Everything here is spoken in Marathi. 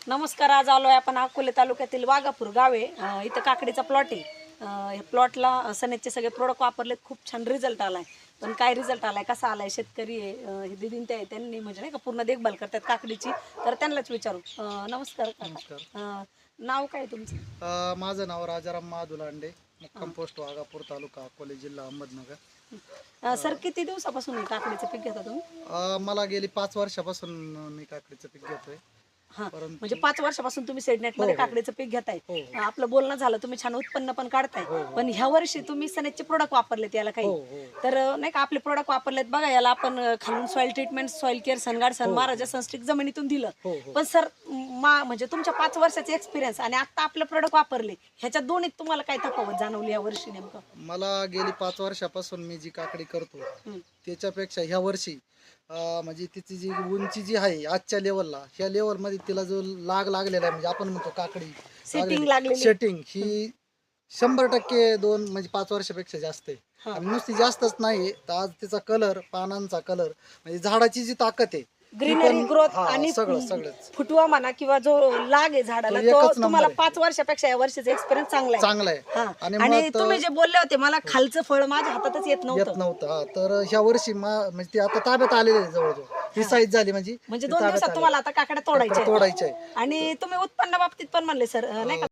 नमस्कार. आज आलोय आपण अकोले तालुक्यातील वाघापूर गावे. इथं काकडीचा प्लॉट आहे. ह्या प्लॉटला सनेजचे सगळे प्रोडक्ट वापरलेत. खूप छान रिझल्ट आलाय. पण काय रिझल्ट आलाय, कसा आलाय, शेतकरी आहे हे दीदीन ते त्यांनी म्हणजे नाही का पूर्ण देखभाल करतात काकडीची, तर त्यांनाच विचारू. नमस्कार काका. नमस्कार. नाव काय तुमचं? माझं नाव राजाराम महादुलांडे, मुक्काम पोस्ट वाघापूर, तालुका अकोले, जिल्हा अहमदनगर. सर किती दिवसापासून हे काकडीचं पीक घेता तुम्ही? मला गेली 5 वर्षापासून मी काकडीचं पीक घेतोय. हा, परंतु म्हणजे 5 वर्षापासून तुम्ही सेडनेट मध्ये हो. काकडीचं पीक घेताय. हो. आपलं बोलणं झालं, तुम्ही छान उत्पन्न पण काढताय. पण ह्या वर्षी तुम्ही सनेजचे प्रोडक्ट वापरलेत याला काही, तर नाही का आपले प्रोडक्ट वापरलेत बघा. याला आपण खालून सॉइल ट्रीटमेंट, सॉइल केअर, सनगार्ड, सनमाराजा, सनस्टिक जमिनीतून दिलं. पण सर म्हणजे तुमच्या 5 वर्षाचे एक्सपिरियन्स आणि आता आपलं प्रोडक्ट वापरले, ह्याच्या दोन्हीत तुम्हाला काय तफावत जाणवली या वर्षी नेमकं? मला गेली 5 वर्षापासून मी जी काकडी करतो त्याच्यापेक्षा ह्या वर्षी म्हणजे तिची जी उंची जी आहे आजच्या लेवलला, ह्या लेवलमध्ये तिला जो लागलेला आहे, म्हणजे आपण म्हणतो काकडी सेटिंग लागलेली, सेटिंग ही 100% दोन म्हणजे 5 वर्षापेक्षा जास्त आहे. आणि नुसती जास्तच नाही तर आज तिचा कलर, पानांचा कलर, म्हणजे झाडाची जी ताकद आहे, ग्रीनरी ग्रोथ आणि सगळंच फुटवा म्हणा किंवा जो लाग आहे झाडाला, तो तो एकच तुम्हाला नंबर 5 वर्षापेक्षा या वर्षीचा एक्सपिरियन्स चांगला आहे. चांगला आहे. आणि तुम्ही जे बोलले होते मला खालचं फळ माझ्या हातातच येत नव्हतं. हा, तर ह्या वर्षी म्हणजे ती आता ताब्यात आलेली आहे जवळजवळ. ही साईज झाली म्हणजे 2 दिवसात तुम्हाला आता काकड्या तोडायच्या आहे. आणि तुम्ही उत्पन्न बाबतीत पण म्हणले सर नाही का